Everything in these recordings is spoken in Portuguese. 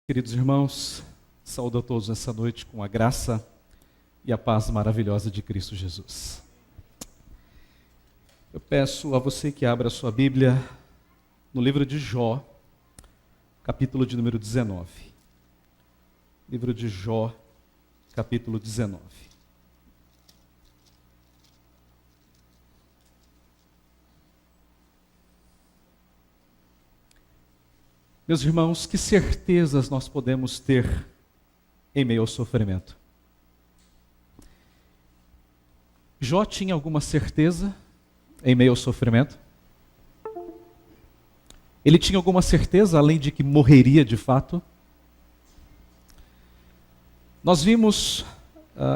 Queridos irmãos, saúdo a todos nessa noite com a graça e a paz maravilhosa de Cristo Jesus. Eu peço a você que abra a sua Bíblia no livro de Jó, capítulo de número 19. Livro de Jó, capítulo 19. Meus irmãos, que certezas nós podemos ter em meio ao sofrimento? Jó tinha alguma certeza em meio ao sofrimento? Ele tinha alguma certeza além de que morreria de fato? Nós vimos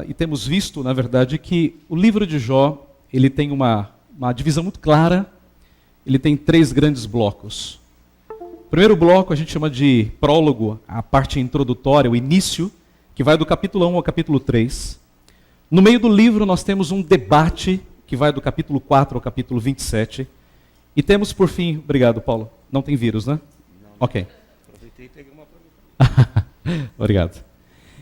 e temos visto, na verdade, que o livro de Jó, ele tem uma divisão muito clara, ele tem 3 grandes blocos. O primeiro bloco a gente chama de prólogo, a parte introdutória, o início, que vai do capítulo 1 ao capítulo 3. No meio do livro nós temos um debate, que vai do capítulo 4 ao capítulo 27. E temos por fim, obrigado Paulo, não tem vírus, né? Não. Ok. Aproveitei e peguei uma para mim. Obrigado.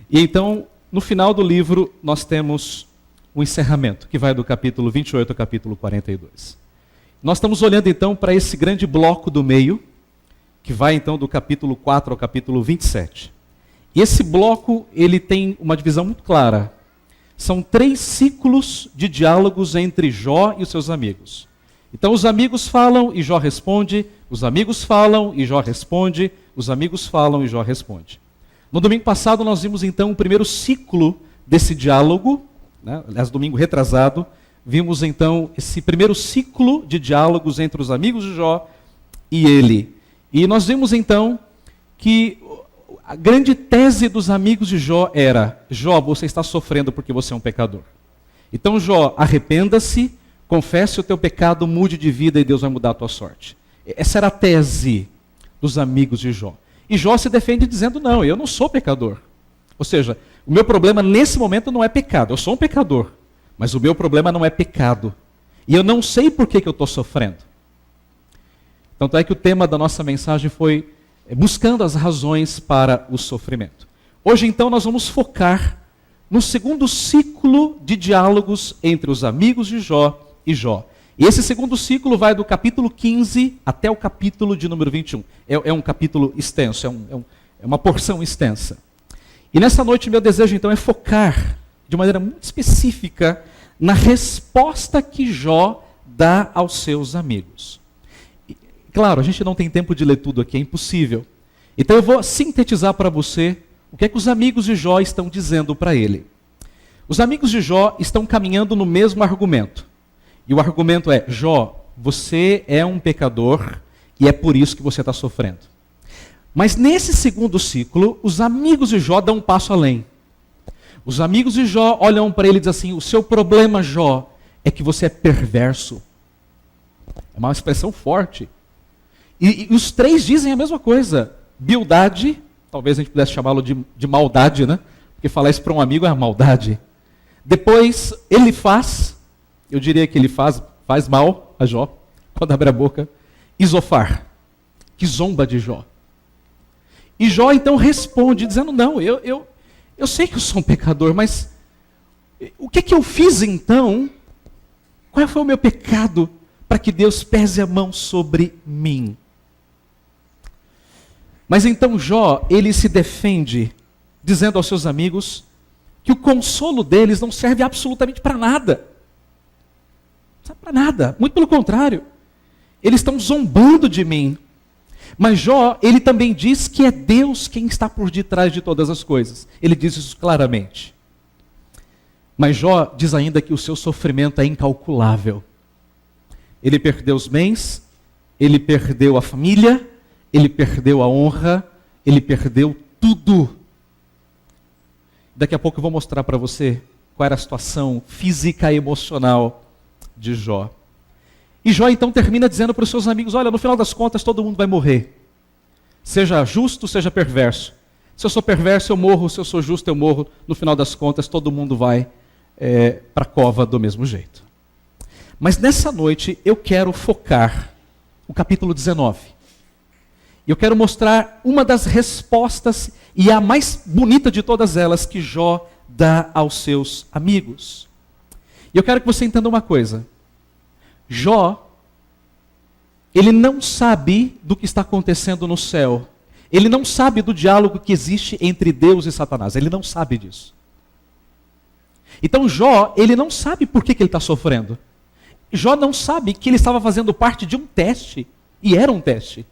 E então, no final do livro, nós temos o encerramento, que vai do capítulo 28 ao capítulo 42. Nós estamos olhando então para esse grande bloco do meio, que vai então do capítulo 4 ao capítulo 27. E esse bloco, ele tem uma divisão muito clara. São 3 ciclos de diálogos entre Jó e os seus amigos. Então os amigos falam e Jó responde, os amigos falam e Jó responde, os amigos falam e Jó responde. No domingo passado nós vimos então o primeiro ciclo desse diálogo, né? Aliás, domingo retrasado, vimos então esse primeiro ciclo de diálogos entre os amigos de Jó e ele. E nós vimos então que a grande tese dos amigos de Jó era: Jó, você está sofrendo porque você é um pecador. Então Jó, arrependa-se, confesse o teu pecado, mude de vida e Deus vai mudar a tua sorte. Essa era a tese dos amigos de Jó. E Jó se defende dizendo: não, eu não sou pecador. Ou seja, o meu problema nesse momento não é pecado, eu sou um pecador. Mas o meu problema não é pecado. E eu não sei por que eu estou sofrendo. Tanto é que o tema da nossa mensagem foi buscando as razões para o sofrimento. Hoje, então, nós vamos focar no segundo ciclo de diálogos entre os amigos de Jó e Jó. E esse segundo ciclo vai do capítulo 15 até o capítulo de número 21. É um capítulo extenso, é uma porção extensa. E nessa noite, meu desejo, então, é focar de maneira muito específica na resposta que Jó dá aos seus amigos. Claro, a gente não tem tempo de ler tudo aqui, é impossível. Então eu vou sintetizar para você o que é que os amigos de Jó estão dizendo para ele. Os amigos de Jó estão caminhando no mesmo argumento. E o argumento é: Jó, você é um pecador e é por isso que você está sofrendo. Mas nesse segundo ciclo, os amigos de Jó dão um passo além. Os amigos de Jó olham para ele e dizem assim: o seu problema, Jó, é que você é perverso. É uma expressão forte. E os 3 dizem a mesma coisa. Bildade, talvez a gente pudesse chamá-lo de maldade, né? Porque falar isso para um amigo é maldade. Depois, ele faz, eu diria que ele faz mal a Jó, quando abre a boca. Isofar, que zomba de Jó. E Jó então responde, dizendo: não, eu sei que eu sou um pecador, mas o que eu fiz então? Qual foi o meu pecado para que Deus pese a mão sobre mim? Mas então Jó, ele se defende, dizendo aos seus amigos que o consolo deles não serve absolutamente para nada. Não serve para nada, muito pelo contrário. Eles estão zombando de mim. Mas Jó, ele também diz que é Deus quem está por detrás de todas as coisas. Ele diz isso claramente. Mas Jó diz ainda que o seu sofrimento é incalculável. Ele perdeu os bens, ele perdeu a família, ele perdeu a honra, ele perdeu tudo. Daqui a pouco eu vou mostrar para você qual era a situação física e emocional de Jó. E Jó então termina dizendo para os seus amigos: olha, no final das contas todo mundo vai morrer. Seja justo, seja perverso. Se eu sou perverso eu morro, se eu sou justo eu morro. No final das contas todo mundo vai para a cova do mesmo jeito. Mas nessa noite eu quero focar o capítulo 19. Eu quero mostrar uma das respostas, e a mais bonita de todas elas, que Jó dá aos seus amigos. E eu quero que você entenda uma coisa. Jó, ele não sabe do que está acontecendo no céu. Ele não sabe do diálogo que existe entre Deus e Satanás. Ele não sabe disso. Então Jó, ele não sabe por que ele está sofrendo. Jó não sabe que ele estava fazendo parte de um teste. E era um teste.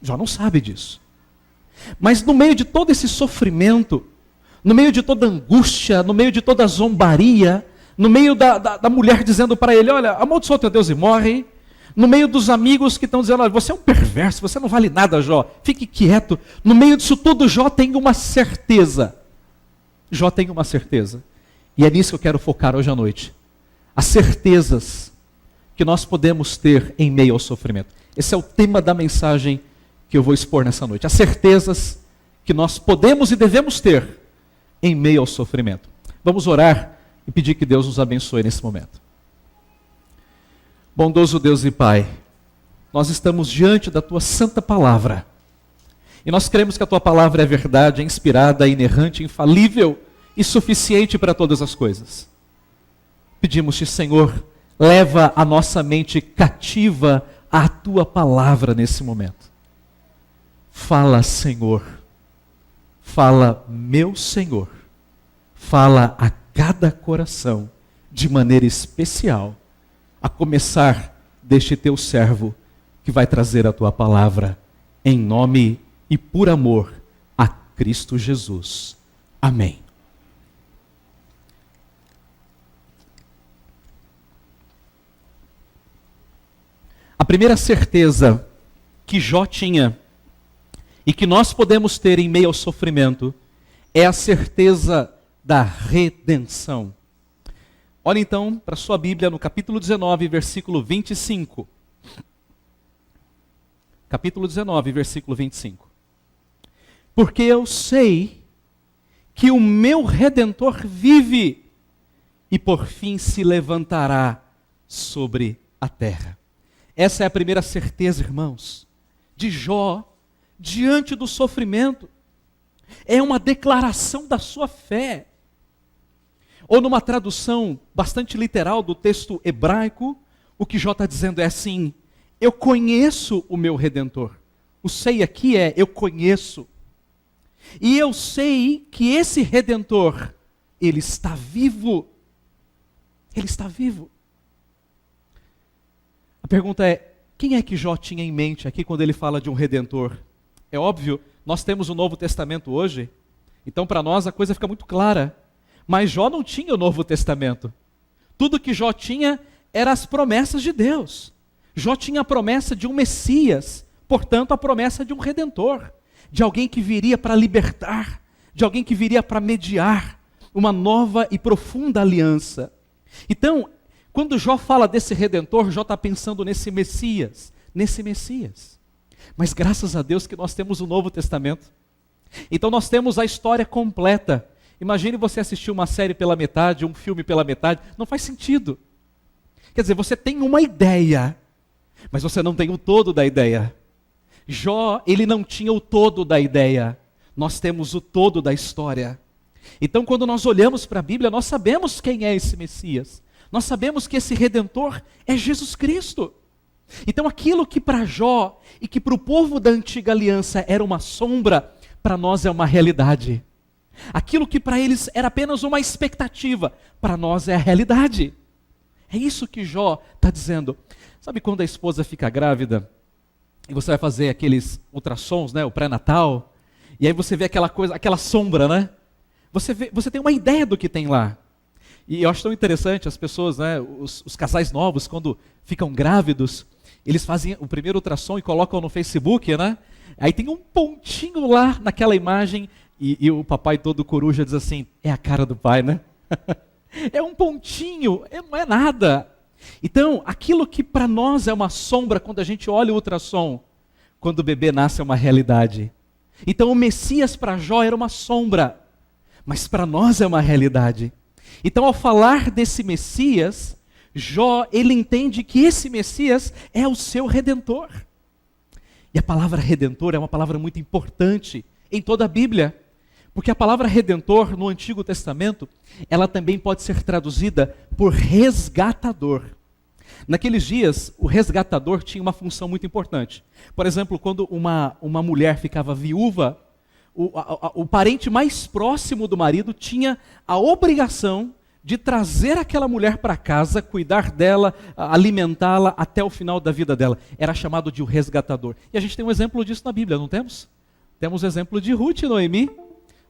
Jó não sabe disso. Mas no meio de todo esse sofrimento, no meio de toda angústia, no meio de toda zombaria, no meio da mulher dizendo para ele, olha, amaldiçoa teu Deus e morre, no meio dos amigos que estão dizendo, olha, você é um perverso, você não vale nada, Jó, fique quieto. No meio disso tudo, Jó tem uma certeza. Jó tem uma certeza. E é nisso que eu quero focar hoje à noite. As certezas que nós podemos ter em meio ao sofrimento. Esse é o tema da mensagem que eu vou expor nessa noite. As certezas que nós podemos e devemos ter em meio ao sofrimento. Vamos orar e pedir que Deus nos abençoe nesse momento. Bondoso Deus e Pai, nós estamos diante da Tua santa palavra. E nós cremos que a Tua palavra é verdade, é inspirada, é inerrante, infalível e suficiente para todas as coisas. Pedimos-te, Senhor, leva a nossa mente cativa à Tua palavra nesse momento. Fala, Senhor. Fala, meu Senhor. Fala a cada coração de maneira especial, a começar deste Teu servo que vai trazer a Tua palavra em nome e por amor a Cristo Jesus. Amém. A primeira certeza que Jó tinha e que nós podemos ter em meio ao sofrimento é a certeza da redenção. Olha então para a sua Bíblia no capítulo 19, versículo 25. Capítulo 19, versículo 25. Porque eu sei que o meu Redentor vive e por fim se levantará sobre a terra. Essa é a primeira certeza, irmãos, de Jó diante do sofrimento. É uma declaração da sua fé. Ou numa tradução bastante literal do texto hebraico, o que Jó está dizendo é assim: eu conheço o meu Redentor. O sei aqui é eu conheço. E eu sei que esse Redentor, ele está vivo. Ele está vivo. A pergunta é, quem é que Jó tinha em mente aqui quando ele fala de um Redentor? É óbvio, nós temos o Novo Testamento hoje, então para nós a coisa fica muito clara. Mas Jó não tinha o Novo Testamento. Tudo que Jó tinha eram as promessas de Deus. Jó tinha a promessa de um Messias, portanto a promessa de um Redentor, de alguém que viria para libertar, de alguém que viria para mediar uma nova e profunda aliança. Então, quando Jó fala desse Redentor, Jó está pensando nesse Messias, Mas graças a Deus que nós temos o Novo Testamento. Então nós temos a história completa. Imagine você assistir uma série pela metade, um filme pela metade, não faz sentido. Quer dizer, você tem uma ideia, mas você não tem o todo da ideia. Jó, ele não tinha o todo da ideia. Nós temos o todo da história. Então quando nós olhamos para a Bíblia, nós sabemos quem é esse Messias. Nós sabemos que esse Redentor é Jesus Cristo. Então aquilo que para Jó e que para o povo da antiga aliança era uma sombra, para nós é uma realidade. Aquilo que para eles era apenas uma expectativa, para nós é a realidade. É isso que Jó está dizendo. Sabe quando a esposa fica grávida e você vai fazer aqueles ultrassons, né, o pré-natal, e aí você vê aquela coisa, aquela sombra, né? Você tem uma ideia do que tem lá. E eu acho tão interessante as pessoas, né, os casais novos, quando ficam grávidos, eles fazem o primeiro ultrassom e colocam no Facebook, né? Aí tem um pontinho lá naquela imagem e o papai todo coruja diz assim, é a cara do pai, né? É um pontinho, não é nada. Então, aquilo que para nós é uma sombra quando a gente olha o ultrassom, quando o bebê nasce é uma realidade. Então o Messias para Jó era uma sombra, mas para nós é uma realidade. Então ao falar desse Messias, Jó, ele entende que esse Messias é o seu Redentor. E a palavra redentor é uma palavra muito importante em toda a Bíblia, porque a palavra redentor no Antigo Testamento, ela também pode ser traduzida por resgatador. Naqueles dias, o resgatador tinha uma função muito importante. Por exemplo, quando uma mulher ficava viúva, o parente mais próximo do marido tinha a obrigação de trazer aquela mulher para casa, cuidar dela, alimentá-la até o final da vida dela. Era chamado de o resgatador. E a gente tem um exemplo disso na Bíblia, não temos? Temos o exemplo de Ruth e Noemi.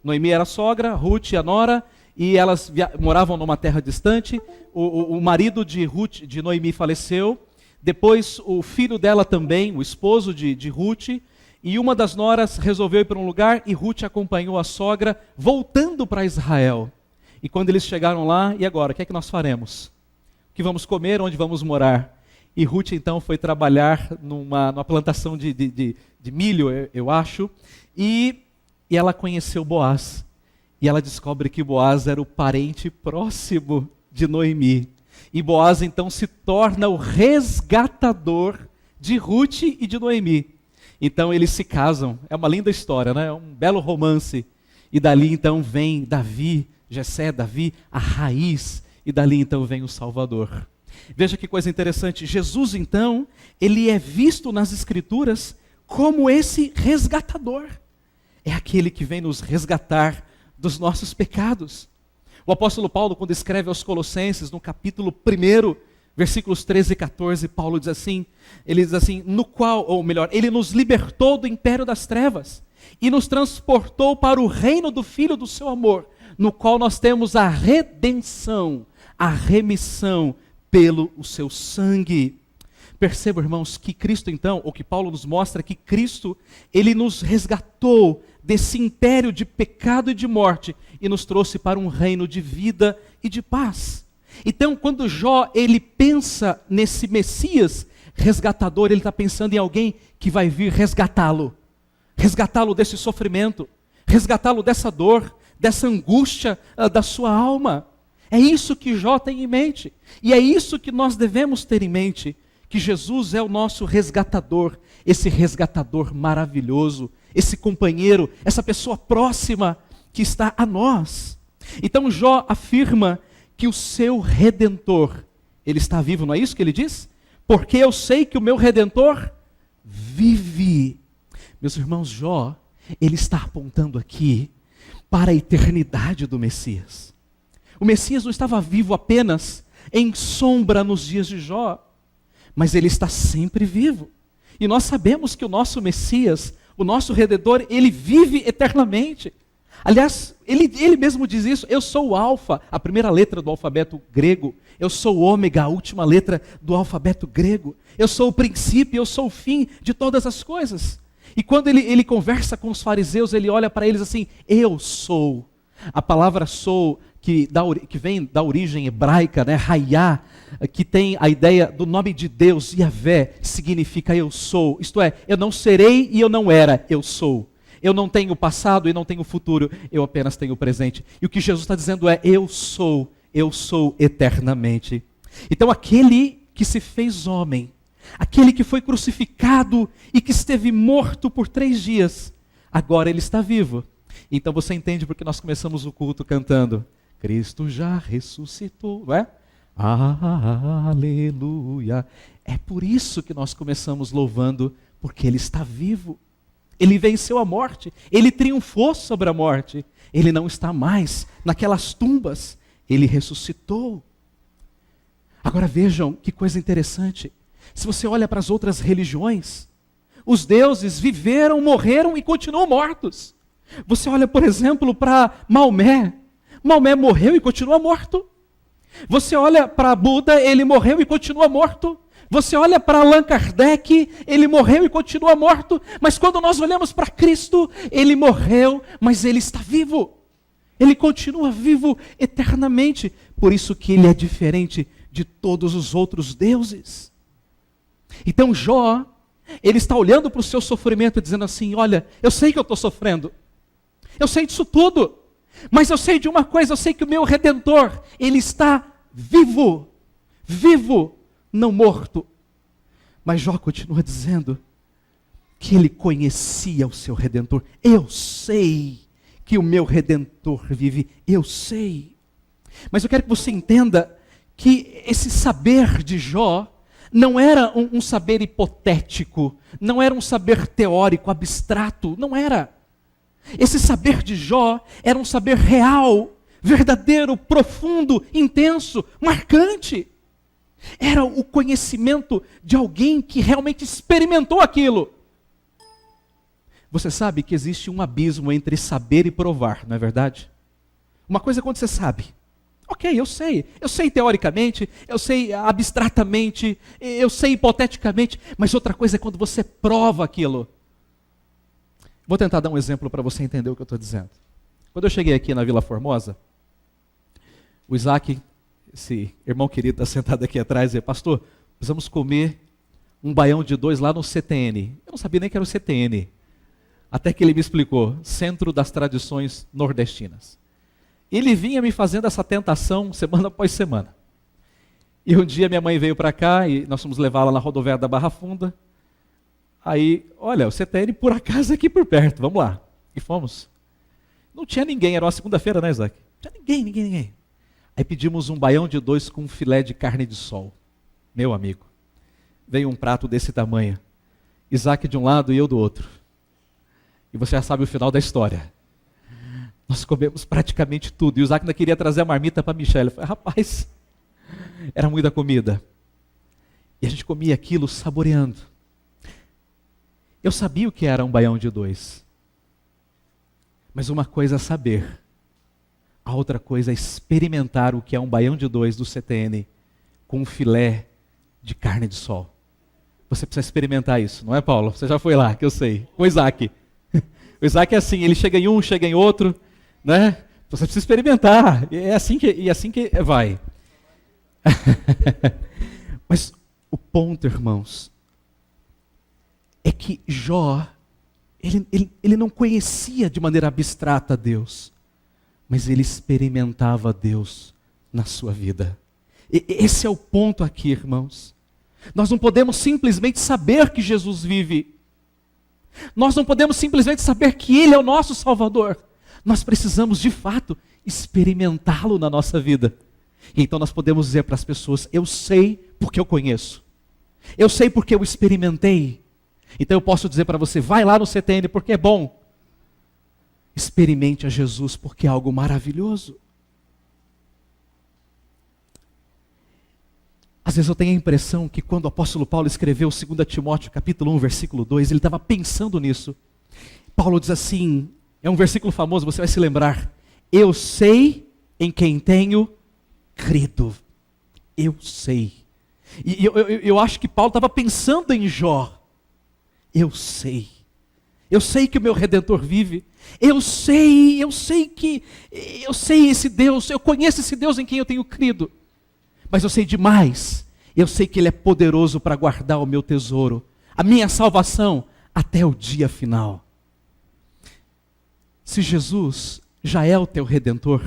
Noemi era sogra, Ruth a nora, e elas moravam numa terra distante. O marido de Ruth, de Noemi, faleceu. Depois o filho dela também, o esposo de Ruth, e uma das noras resolveu ir para um lugar e Ruth acompanhou a sogra voltando para Israel. E quando eles chegaram lá, e agora? O que é que nós faremos? O que vamos comer? Onde vamos morar? E Ruth então foi trabalhar numa plantação de milho, eu acho, e ela conheceu Boaz. E ela descobre que Boaz era o parente próximo de Noemi. E Boaz então se torna o resgatador de Ruth e de Noemi. Então eles se casam, é uma linda história, né? É um belo romance. E dali então vem Davi, Jessé, Davi, a raiz, e dali então vem o Salvador. Veja que coisa interessante, Jesus então, ele é visto nas Escrituras como esse resgatador. É aquele que vem nos resgatar dos nossos pecados. O apóstolo Paulo, quando escreve aos Colossenses, no capítulo 1, versículos 13 e 14, Paulo diz assim, ele diz assim, no qual, ou melhor, ele nos libertou do império das trevas e nos transportou para o reino do Filho do seu amor, no qual nós temos a redenção, a remissão pelo seu sangue. Perceba, irmãos, que Cristo então, ou que Paulo nos mostra que Cristo, ele nos resgatou desse império de pecado e de morte e nos trouxe para um reino de vida e de paz. Então, quando Jó, ele pensa nesse Messias resgatador, ele está pensando em alguém que vai vir resgatá-lo desse sofrimento, resgatá-lo dessa dor, dessa angústia da sua alma. É isso que Jó tem em mente, e é isso que nós devemos ter em mente, que Jesus é o nosso resgatador, esse resgatador maravilhoso, esse companheiro, essa pessoa próxima que está a nós. Então Jó afirma que o seu Redentor, ele está vivo, não é isso que ele diz? Porque eu sei que o meu Redentor vive. Meus irmãos, Jó, ele está apontando aqui para a eternidade do Messias. O Messias não estava vivo apenas em sombra nos dias de Jó, mas ele está sempre vivo. E nós sabemos que o nosso Messias, o nosso Redentor, ele vive eternamente. Aliás, ele mesmo diz isso, eu sou o alfa, a primeira letra do alfabeto grego, eu sou o ômega, a última letra do alfabeto grego, eu sou o princípio, eu sou o fim de todas as coisas. E quando ele conversa com os fariseus, ele olha para eles assim, eu sou. A palavra sou, que vem da origem hebraica, né, Hayá, que tem a ideia do nome de Deus, Yahvé, significa eu sou. Isto é, eu não serei e eu não era, eu sou. Eu não tenho passado e não tenho futuro, eu apenas tenho presente. E o que Jesus está dizendo é, eu sou eternamente. Então aquele que se fez homem, aquele que foi crucificado e que esteve morto por 3 dias, agora ele está vivo. Então você entende porque nós começamos o culto cantando, Cristo já ressuscitou, não é? Aleluia. É por isso que nós começamos louvando, porque ele está vivo. Ele venceu a morte, ele triunfou sobre a morte, ele não está mais naquelas tumbas, ele ressuscitou. Agora vejam que coisa interessante, se você olha para as outras religiões, os deuses viveram, morreram e continuam mortos. Você olha, por exemplo, para Maomé, Maomé morreu e continua morto. Você olha para Buda, ele morreu e continua morto. Você olha para Allan Kardec, ele morreu e continua morto, mas quando nós olhamos para Cristo, ele morreu, mas ele está vivo. Ele continua vivo eternamente, por isso que ele é diferente de todos os outros deuses. Então Jó, ele está olhando para o seu sofrimento e dizendo assim, olha, eu sei que eu estou sofrendo, eu sei disso tudo, mas eu sei de uma coisa, eu sei que o meu Redentor, ele está vivo, vivo, não morto. Mas Jó continua dizendo, que ele conhecia o seu Redentor. Eu sei que o meu Redentor vive, eu sei. Mas eu quero que você entenda que esse saber de Jó não era um saber hipotético, não era um saber teórico, abstrato, não era. Esse saber de Jó era um saber real, verdadeiro, profundo, intenso, marcante. Era o conhecimento de alguém que realmente experimentou aquilo. Você sabe que existe um abismo entre saber e provar, não é verdade? Uma coisa é quando você sabe. Ok, eu sei teoricamente, eu sei abstratamente, eu sei hipoteticamente, mas outra coisa é quando você prova aquilo. Vou tentar dar um exemplo para você entender o que eu estou dizendo. Quando eu cheguei aqui na Vila Formosa, o Isaac, esse irmão querido está sentado aqui atrás, e pastor, precisamos comer um baião de 2 lá no CTN. Eu não sabia nem que era o CTN. Até que ele me explicou, Centro das Tradições Nordestinas. Ele vinha me fazendo essa tentação semana após semana. E um dia minha mãe veio para cá e nós fomos levá-la na rodoviária da Barra Funda. Aí, olha, o CTN por acaso é aqui por perto, vamos lá. E fomos. Não tinha ninguém, era uma segunda-feira, né, Isaac? Não tinha ninguém. Aí pedimos um baião de 2 com um filé de carne de sol. Meu amigo, veio um prato desse tamanho. Isaac de um lado e eu do outro. E você já sabe o final da história. Nós comemos praticamente tudo. E o Isaac ainda queria trazer a marmita para a Michelle. Eu falei, rapaz, era muita comida. E a gente comia aquilo saboreando. Eu sabia o que era um baião de 2. Mas uma coisa é saber. A outra coisa é experimentar o que é um baião de 2 do CTN com um filé de carne de sol. Você precisa experimentar isso, não é, Paulo? Você já foi lá, que eu sei. Com o Isaac. O Isaac é assim, ele chega em um, chega em outro, né? Você precisa experimentar. E é assim que vai. Mas o ponto, irmãos, é que Jó, ele não conhecia de maneira abstrata Deus, mas ele experimentava Deus na sua vida. Esse é o ponto aqui, irmãos. Nós não podemos simplesmente saber que Jesus vive. Nós não podemos simplesmente saber que Ele é o nosso Salvador. Nós precisamos, de fato, experimentá-lo na nossa vida. E então nós podemos dizer para as pessoas, eu sei porque eu conheço. Eu sei porque eu experimentei. Então eu posso dizer para você, vai lá no CTN porque é bom. Experimente a Jesus porque é algo maravilhoso. Às vezes eu tenho a impressão que quando o apóstolo Paulo escreveu 2 Timóteo capítulo 1, versículo 2, ele estava pensando nisso. Paulo diz assim, é um versículo famoso, você vai se lembrar. Eu sei em quem tenho crido. Eu sei. E eu acho que Paulo estava pensando em Jó. Eu sei. Eu sei que o meu Redentor vive. Eu sei esse Deus, eu conheço esse Deus em quem eu tenho crido. Mas eu sei demais. Eu sei que Ele é poderoso para guardar o meu tesouro, a minha salvação, até o dia final. Se Jesus já é o teu Redentor,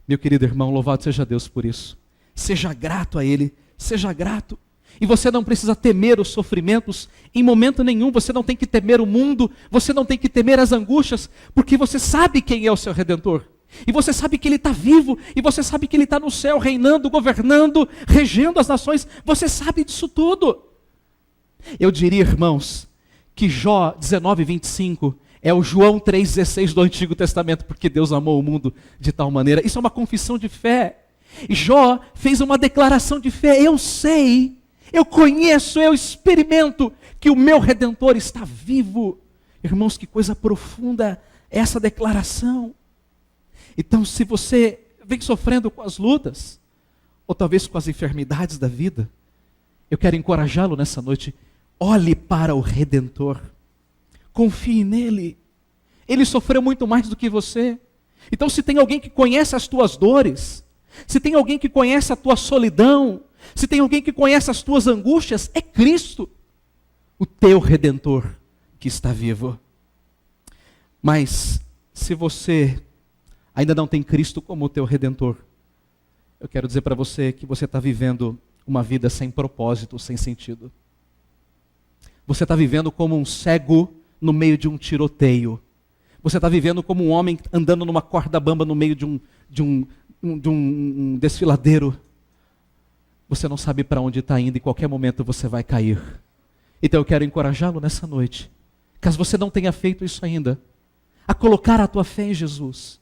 meu querido irmão, louvado seja Deus por isso. Seja grato a Ele, seja grato. E você não precisa temer os sofrimentos em momento nenhum, você não tem que temer o mundo, você não tem que temer as angústias, porque você sabe quem é o seu Redentor. E você sabe que Ele está vivo, e você sabe que Ele está no céu, reinando, governando, regendo as nações, você sabe disso tudo. Eu diria, irmãos, que Jó 19:25 é o João 3,16 do Antigo Testamento, porque Deus amou o mundo de tal maneira. Isso é uma confissão de fé. E Jó fez uma declaração de fé, eu sei, eu conheço, eu experimento que o meu Redentor está vivo. Irmãos, que coisa profunda é essa declaração. Então, se você vem sofrendo com as lutas, ou talvez com as enfermidades da vida, eu quero encorajá-lo nessa noite, olhe para o Redentor, confie nele, ele sofreu muito mais do que você. Então, se tem alguém que conhece as tuas dores, se tem alguém que conhece a tua solidão, se tem alguém que conhece as tuas angústias, é Cristo, o teu Redentor que está vivo. Mas, se você ainda não tem Cristo como o teu Redentor, eu quero dizer para você que você está vivendo uma vida sem propósito, sem sentido. Você está vivendo como um cego no meio de um tiroteio. Você está vivendo como um homem andando numa corda bamba no meio de um desfiladeiro. Você não sabe para onde está indo, em qualquer momento você vai cair. Então eu quero encorajá-lo nessa noite, caso você não tenha feito isso ainda, a colocar a tua fé em Jesus.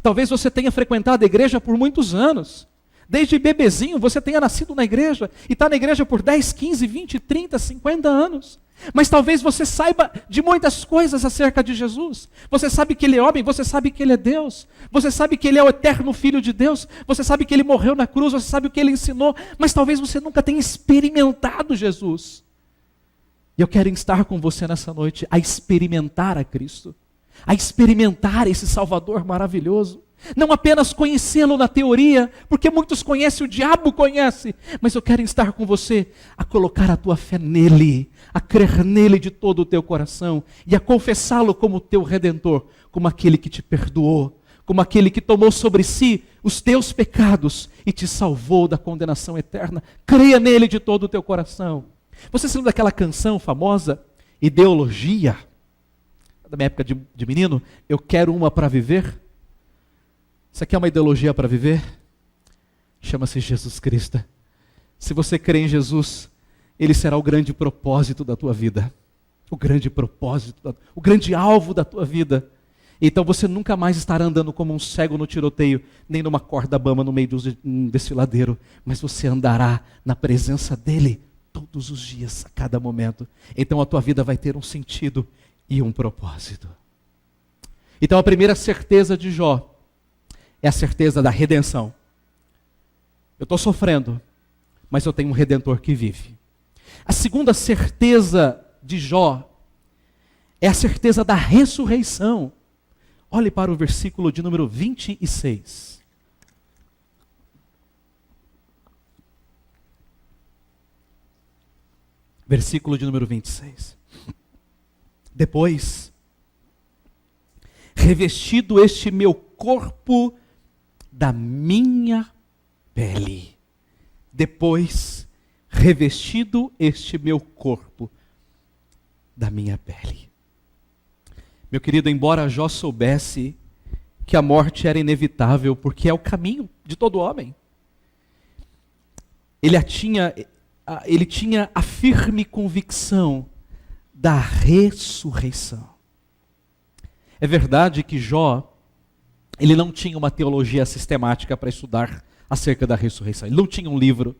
Talvez você tenha frequentado a igreja por muitos anos. Desde bebezinho você tenha nascido na igreja e está na igreja por 10, 15, 20, 30, 50 anos. Mas talvez você saiba de muitas coisas acerca de Jesus. Você sabe que Ele é homem, você sabe que Ele é Deus. Você sabe que Ele é o eterno Filho de Deus. Você sabe que Ele morreu na cruz, você sabe o que Ele ensinou. Mas talvez você nunca tenha experimentado Jesus. E eu quero estar com você nessa noite a experimentar a Cristo. A experimentar esse Salvador maravilhoso. Não apenas conhecê-lo na teoria, porque muitos conhecem, o diabo conhece, mas eu quero estar com você a colocar a tua fé nele, a crer nele de todo o teu coração e a confessá-lo como teu Redentor, como aquele que te perdoou, como aquele que tomou sobre si os teus pecados e te salvou da condenação eterna. Creia nele de todo o teu coração. Você se lembra daquela canção famosa, Ideologia? Da minha época de menino, eu quero uma para viver. Você quer uma ideologia para viver? Chama-se Jesus Cristo. Se você crê em Jesus, Ele será o grande propósito da tua vida. O grande propósito, o grande alvo da tua vida. Então você nunca mais estará andando como um cego no tiroteio, nem numa corda bamba no meio de um desfiladeiro, mas você andará na presença dEle todos os dias, a cada momento. Então a tua vida vai ter um sentido e um propósito. Então a primeira certeza de Jó é a certeza da redenção. Eu estou sofrendo, mas eu tenho um Redentor que vive. A segunda certeza de Jó é a certeza da ressurreição. Olhe para o versículo de número 26. Versículo de número 26. Depois, revestido este meu corpo da minha pele. Depois, revestido este meu corpo da minha pele. Meu querido, embora Jó soubesse que a morte era inevitável, porque é o caminho de todo homem, ele tinha a firme convicção da ressurreição. É verdade que Jó, ele não tinha uma teologia sistemática para estudar acerca da ressurreição. Ele não tinha um livro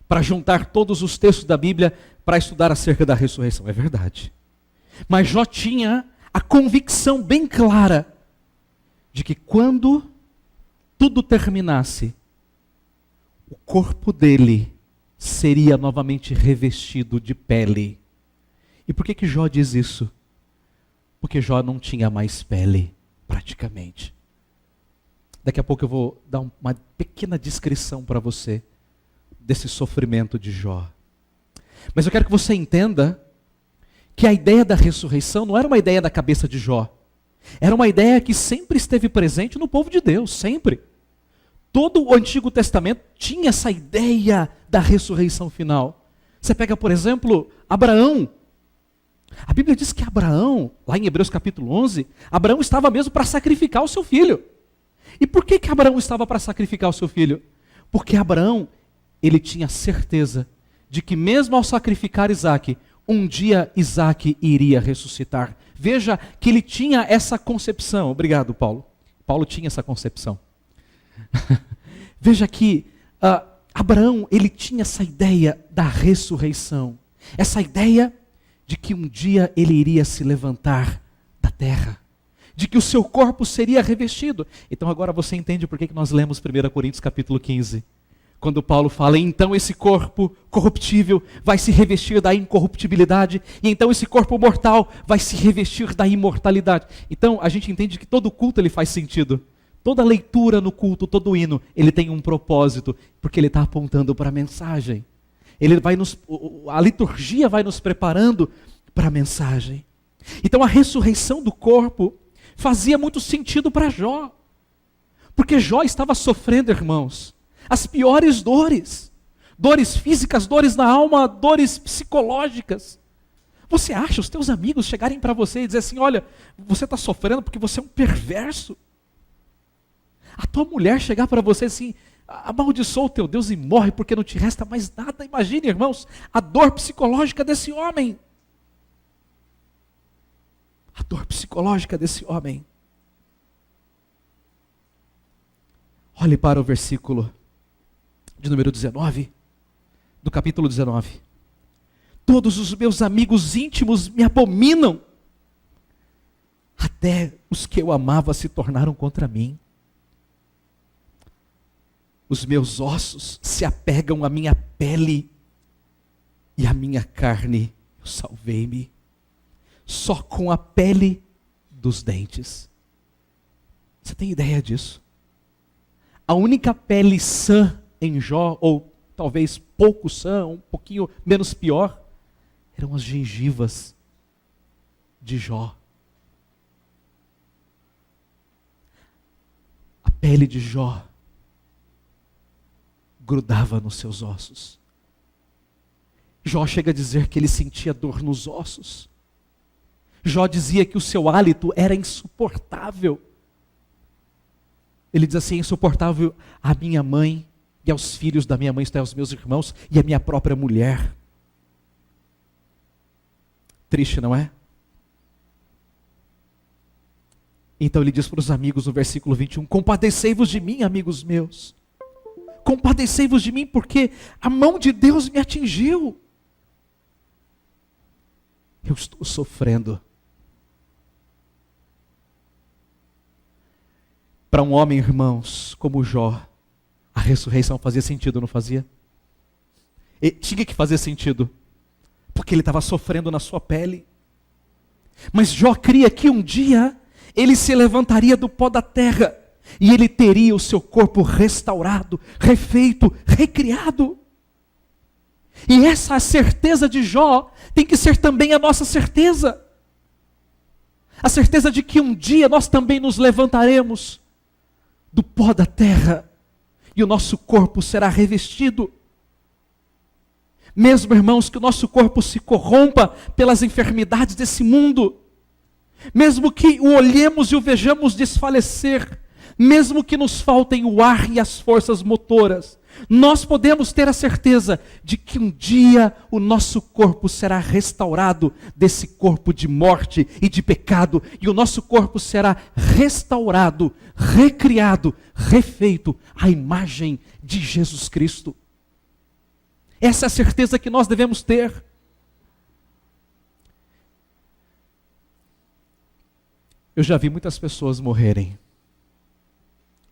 para juntar todos os textos da Bíblia para estudar acerca da ressurreição. É verdade. Mas Jó tinha a convicção bem clara de que quando tudo terminasse, o corpo dele seria novamente revestido de pele. E por que Jó diz isso? Porque Jó não tinha mais pele, praticamente. Daqui a pouco eu vou dar uma pequena descrição para você desse sofrimento de Jó. Mas eu quero que você entenda que a ideia da ressurreição não era uma ideia da cabeça de Jó. Era uma ideia que sempre esteve presente no povo de Deus, sempre. Todo o Antigo Testamento tinha essa ideia da ressurreição final. Você pega, por exemplo, Abraão. A Bíblia diz que Abraão, lá em Hebreus capítulo 11, Abraão estava mesmo para sacrificar o seu filho. E por que Abraão estava para sacrificar o seu filho? Porque Abraão, ele tinha certeza de que mesmo ao sacrificar Isaque, um dia Isaque iria ressuscitar. Veja que ele tinha essa concepção. Obrigado, Paulo. Paulo tinha essa concepção. Veja que Abraão, ele tinha essa ideia da ressurreição. Essa ideia de que um dia ele iria se levantar da terra. De que o seu corpo seria revestido. Então agora você entende por que nós lemos 1 Coríntios capítulo 15. Quando Paulo fala, então esse corpo corruptível vai se revestir da incorruptibilidade, e então esse corpo mortal vai se revestir da imortalidade. Então a gente entende que todo culto ele faz sentido. Toda leitura no culto, todo hino, ele tem um propósito, porque ele está apontando para a mensagem. A liturgia vai nos preparando para a mensagem. Então a ressurreição do corpo fazia muito sentido para Jó. Porque Jó estava sofrendo, irmãos, as piores dores. Dores físicas, dores na alma, dores psicológicas. Você acha os teus amigos chegarem para você e dizer assim, olha, você está sofrendo porque você é um perverso? A tua mulher chegar para você assim, amaldiçoa o teu Deus e morre porque não te resta mais nada. Imagine, irmãos, a dor psicológica desse homem. A dor psicológica desse homem. Olhe para o versículo de número 19, do capítulo 19. Todos os meus amigos íntimos me abominam. Até os que eu amava se tornaram contra mim. Os meus ossos se apegam à minha pele e à minha carne eu salvei-me. Só com a pele dos dentes. Você tem ideia disso? A única pele sã em Jó, ou talvez pouco sã, um pouquinho menos pior, eram as gengivas de Jó. A pele de Jó grudava nos seus ossos. Jó chega a dizer que ele sentia dor nos ossos. Jó dizia que o seu hálito era insuportável. Ele diz assim, insuportável à minha mãe e aos filhos da minha mãe, isto é, aos meus irmãos e à minha própria mulher. Triste, não é? Então ele diz para os amigos no versículo 21, compadecei-vos de mim, amigos meus. Compadecei-vos de mim, porque a mão de Deus me atingiu. Eu estou sofrendo. Para um homem, irmãos, como Jó, a ressurreição fazia sentido, não fazia? E tinha que fazer sentido, porque ele estava sofrendo na sua pele. Mas Jó cria que um dia ele se levantaria do pó da terra e ele teria o seu corpo restaurado, refeito, recriado. E essa certeza de Jó tem que ser também a nossa certeza. A certeza de que um dia nós também nos levantaremos do pó da terra e o nosso corpo será revestido. Mesmo, irmãos, que o nosso corpo se corrompa pelas enfermidades desse mundo, mesmo que o olhemos e o vejamos desfalecer, mesmo que nos faltem o ar e as forças motoras, nós podemos ter a certeza de que um dia o nosso corpo será restaurado desse corpo de morte e de pecado, e o nosso corpo será restaurado, recriado, refeito à imagem de Jesus Cristo. Essa é a certeza que nós devemos ter. Eu já vi muitas pessoas morrerem.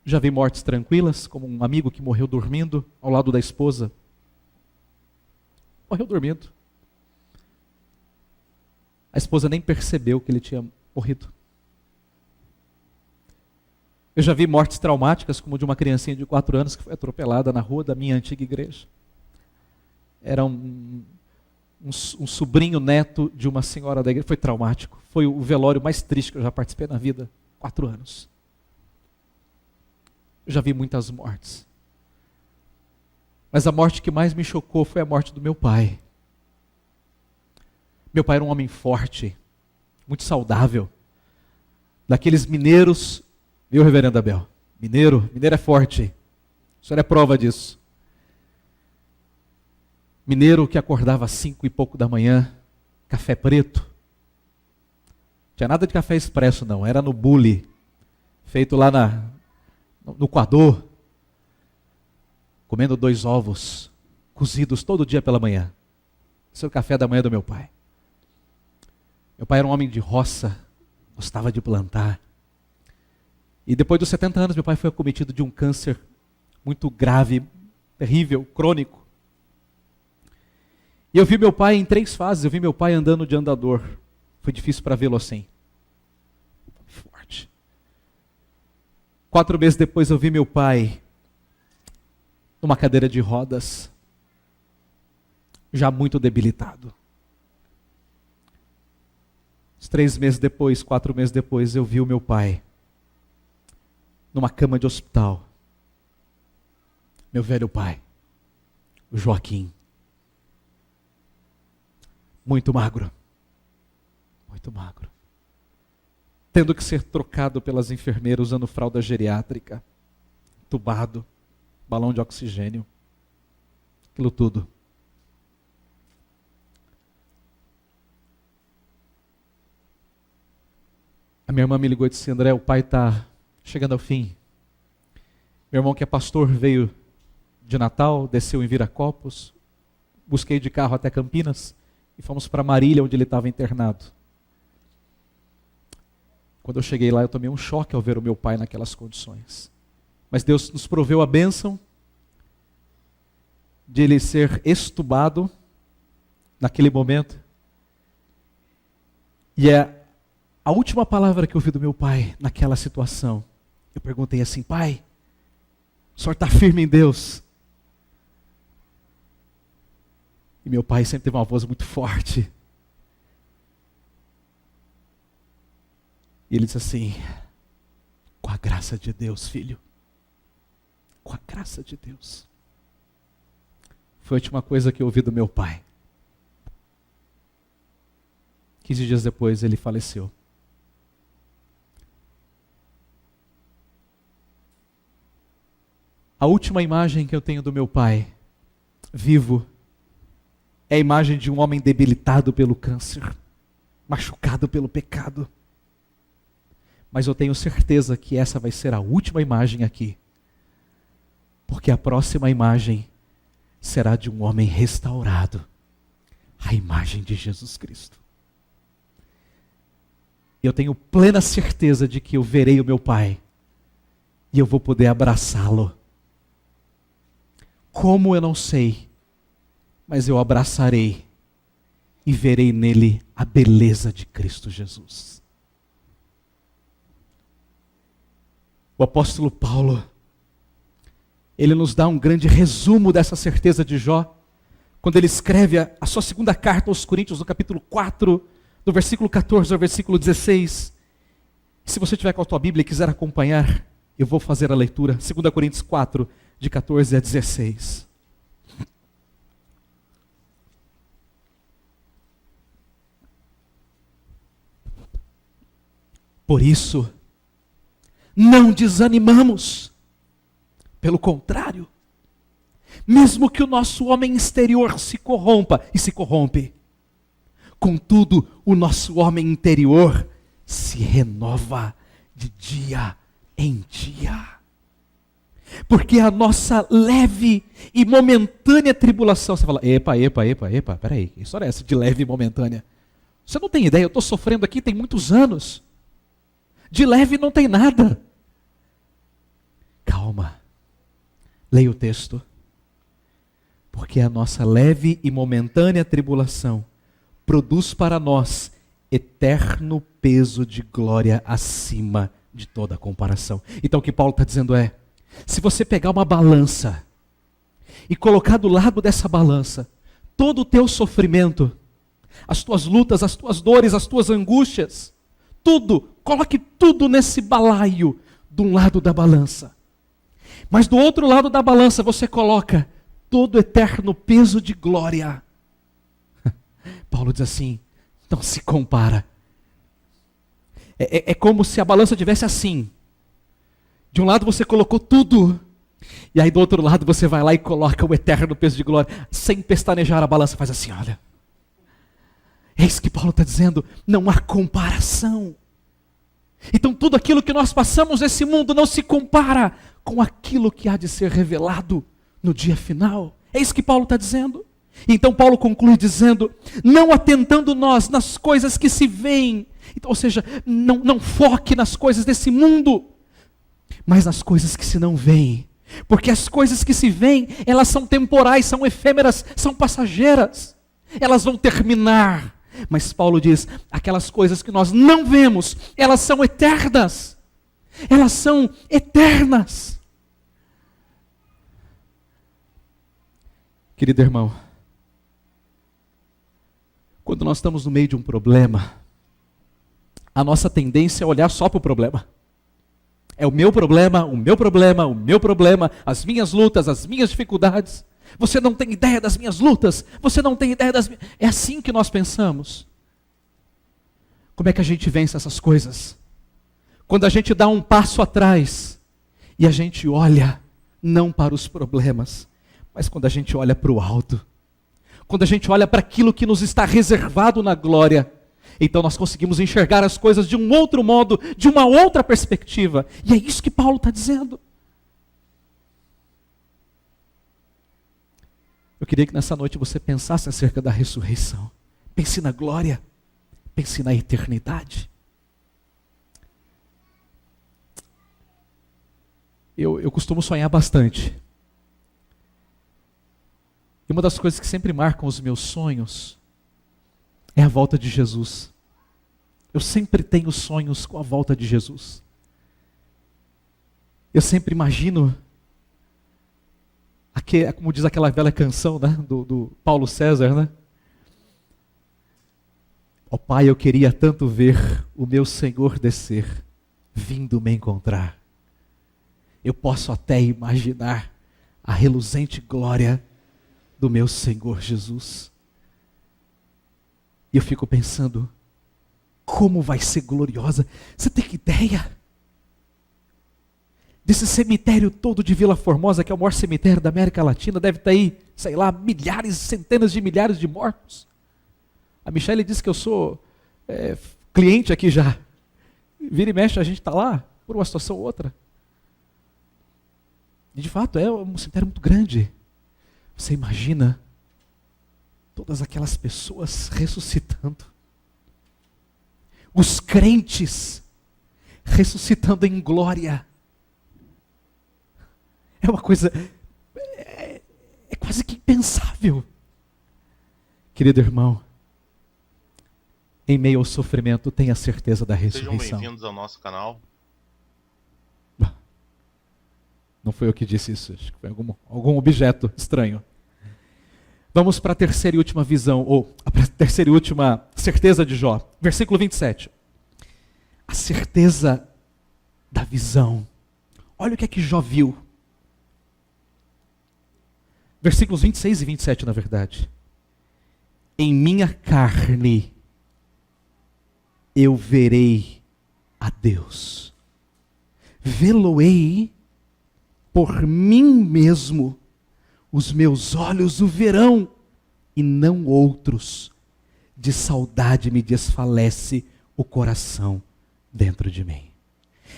Já vi mortes tranquilas, como um amigo que morreu dormindo ao lado da esposa. Morreu dormindo. A esposa nem percebeu que ele tinha morrido. Eu já vi mortes traumáticas, como de uma criancinha de 4 anos que foi atropelada na rua da minha antiga igreja. Era um sobrinho neto de uma senhora da igreja. Foi traumático. Foi o velório mais triste que eu já participei na vida. 4 anos. Eu já vi muitas mortes. Mas a morte que mais me chocou foi a morte do meu pai. Meu pai era um homem forte, muito saudável. Daqueles mineiros, viu, reverendo Abel? Mineiro é forte. O senhor é prova disso. Mineiro que acordava às 5 e pouco da manhã, café preto. Não tinha nada de café expresso não, era no bule, feito lá no coador, comendo 2 ovos, cozidos todo dia pela manhã. Esse é o café da manhã do meu pai. Meu pai era um homem de roça, gostava de plantar. E depois dos 70 anos, meu pai foi acometido de um câncer muito grave, terrível, crônico. E eu vi meu pai em 3 fases. Eu vi meu pai andando de andador. Foi difícil para vê-lo assim. Forte. 4 meses depois eu vi meu pai numa cadeira de rodas, já muito debilitado. 3 meses depois, 4 meses depois, eu vi o meu pai numa cama de hospital. Meu velho pai, o Joaquim. Muito magro, muito magro, tendo que ser trocado pelas enfermeiras usando fralda geriátrica, tubado, balão de oxigênio, aquilo tudo. A minha irmã me ligou e disse: André, o pai está chegando ao fim. Meu irmão, que é pastor, veio de Natal, desceu em Viracopos, busquei de carro até Campinas e fomos para Marília, onde ele estava internado. Quando eu cheguei lá, eu tomei um choque ao ver o meu pai naquelas condições. Mas Deus nos proveu a bênção de ele ser extubado naquele momento. E a última palavra que eu ouvi do meu pai naquela situação, eu perguntei assim: pai, o senhor está firme em Deus? E meu pai sempre teve uma voz muito forte. E ele disse assim: com a graça de Deus, filho. Com a graça de Deus. Foi a última coisa que eu ouvi do meu pai. 15 dias depois ele faleceu. A última imagem que eu tenho do meu pai, vivo, é a imagem de um homem debilitado pelo câncer, machucado pelo pecado. Mas eu tenho certeza que essa vai ser a última imagem aqui. Porque a próxima imagem será de um homem restaurado, a imagem de Jesus Cristo. Eu tenho plena certeza de que eu verei o meu pai e eu vou poder abraçá-lo. Como eu não sei, mas eu abraçarei e verei nele a beleza de Cristo Jesus. O apóstolo Paulo, ele nos dá um grande resumo dessa certeza de Jó, quando ele escreve a sua segunda carta aos Coríntios, no capítulo 4, do versículo 14 ao versículo 16. Se você tiver com a tua Bíblia e quiser acompanhar, eu vou fazer a leitura. 2 Coríntios 4, de 14 a 16. Por isso, não desanimamos. Pelo contrário, mesmo que o nosso homem exterior se corrompa, e se corrompe, contudo, o nosso homem interior se renova de dia em dia. Porque a nossa leve e momentânea tribulação, você fala: epa, peraí, que história é essa de leve e momentânea? Você não tem ideia, eu estou sofrendo aqui tem muitos anos. De leve não tem nada. Calma, leia o texto. Porque a nossa leve e momentânea tribulação produz para nós eterno peso de glória acima de toda comparação. Então o que Paulo está dizendo é: se você pegar uma balança e colocar do lado dessa balança todo o teu sofrimento, as tuas lutas, as tuas dores, as tuas angústias, tudo, coloque tudo nesse balaio de um lado da balança. Mas do outro lado da balança você coloca todo o eterno peso de glória. Paulo diz assim: não se compara. É como se a balança tivesse assim. De um lado você colocou tudo, e aí do outro lado você vai lá e coloca o eterno peso de glória. Sem pestanejar, a balança faz assim, olha. É isso que Paulo está dizendo, não há comparação. Então tudo aquilo que nós passamos nesse mundo não se compara com aquilo que há de ser revelado no dia final. É isso que Paulo está dizendo. Então Paulo conclui dizendo: não atentando nós nas coisas que se veem. Então, ou seja, não foque nas coisas desse mundo, mas nas coisas que se não veem. Porque as coisas que se veem, elas são temporais, são efêmeras, são passageiras. Elas vão terminar. Mas Paulo diz: aquelas coisas que nós não vemos, elas são eternas. Elas são eternas. Querido irmão, quando nós estamos no meio de um problema, a nossa tendência é olhar só para o problema. É o meu problema, o meu problema, o meu problema, as minhas lutas, as minhas dificuldades. Você não tem ideia das minhas lutas, você não tem ideia das minhas... É assim que nós pensamos. Como é que a gente vence essas coisas? Quando a gente dá um passo atrás e a gente olha não para os problemas, mas quando a gente olha para o alto, quando a gente olha para aquilo que nos está reservado na glória, então nós conseguimos enxergar as coisas de um outro modo, de uma outra perspectiva. E é isso que Paulo está dizendo. Eu queria que nessa noite você pensasse acerca da ressurreição. Pense na glória, pense na eternidade. Eu costumo sonhar bastante. E uma das coisas que sempre marcam os meus sonhos é a volta de Jesus. Eu sempre tenho sonhos com a volta de Jesus. Eu sempre imagino, como diz aquela velha canção, né, do Paulo César, né? Ó Pai, eu queria tanto ver o meu Senhor descer, vindo me encontrar. Eu posso até imaginar a reluzente glória do meu Senhor Jesus. E eu fico pensando, como vai ser gloriosa. Você tem ideia? Desse cemitério todo de Vila Formosa, que é o maior cemitério da América Latina, deve estar aí, sei lá, milhares, centenas de milhares de mortos. A Michelle disse que eu sou cliente aqui já. Vira e mexe, a gente está lá, por uma situação ou outra. E de fato, é um cemitério muito grande. Você imagina todas aquelas pessoas ressuscitando. Os crentes ressuscitando em glória. É uma coisa, é quase que impensável. Querido irmão, em meio ao sofrimento, tenha certeza da ressurreição. Sejam bem-vindos ao nosso canal. Não foi eu que disse isso, acho que foi algum objeto estranho. Vamos para a terceira e última visão, ou a terceira e última certeza de Jó. Versículo 27. A certeza da visão. Olha o que é que Jó viu. Versículos 26 e 27, na verdade. Em minha carne eu verei a Deus. Vê-lo-ei por mim mesmo. Os meus olhos o verão, e não outros. De saudade me desfalece o coração dentro de mim.